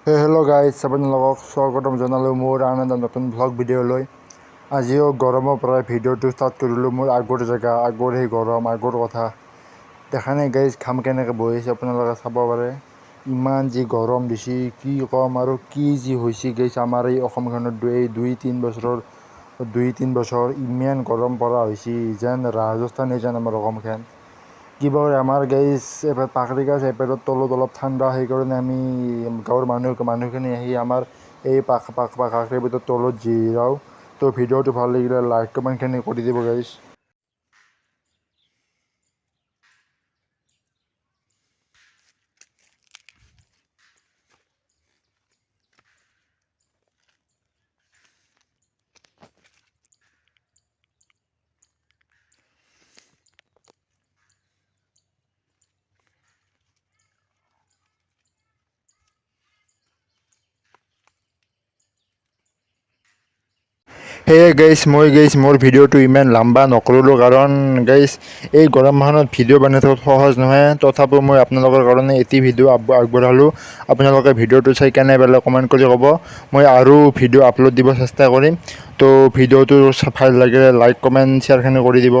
Hello' guys, আপোনালোকক স্বাগতম জনালোঁ মোৰ আন এটা নতুন ভ্লগ ভিডিঅ'লৈ। আজিও গৰমৰ পৰা ভিডিঅ'টো ষ্টাৰ্ট কৰিলোঁ। মোৰ আগৰ জেগা, আগৰ সেই গৰম, আগৰ কথা দেখা নাই গাইজ। ঘাম কেনেকৈ বহিছে আপোনালোকে চাব পাৰে। ইমান যি গৰম দিছে কি ক'ম আৰু কি যি হৈছে গাইজ আমাৰ এই অসমখনত এই দুই তিনি বছৰ ইমান গৰম পৰা হৈছে যেন ৰাজস্থানেই যেন আমাৰ অসমখন। কিবা আমাৰ গাইজ এবাৰ পাকৰি গাছ এবাৰৰ তলত অলপ ঠাণ্ডা, সেইকাৰণে আমি গাঁৱৰ মানুহখিনি আহি আমাৰ এই পাকৰিৰ তলত জিৰাওঁ। তো ভিডিঅ'টো ভাল লাগিলে লাইক কমেণ্টখিনি কৰি দিব গাইজ। সেয়ে গাইজ মই মোৰ ভিডিঅ'টো ইমান লম্বা নকৰিলোঁ, কাৰণ গাইজ এই গৰম মাহত ভিডিঅ' বনাই থকাটো সহজ নহয়। তথাপিও মই আপোনালোকৰ কাৰণে এটি ভিডিঅ' আগবঢ়ালোঁ। আপোনালোকে ভিডিঅ'টো চাই কেনে পেলাই কমেণ্ট কৰি ক'ব। মই আৰু ভিডিঅ' আপলোড দিব চেষ্টা কৰিম। তো ভিডিঅ'টো ভাল লাগিলে লাইক কমেণ্ট শ্বেয়াৰখিনি কৰি দিব।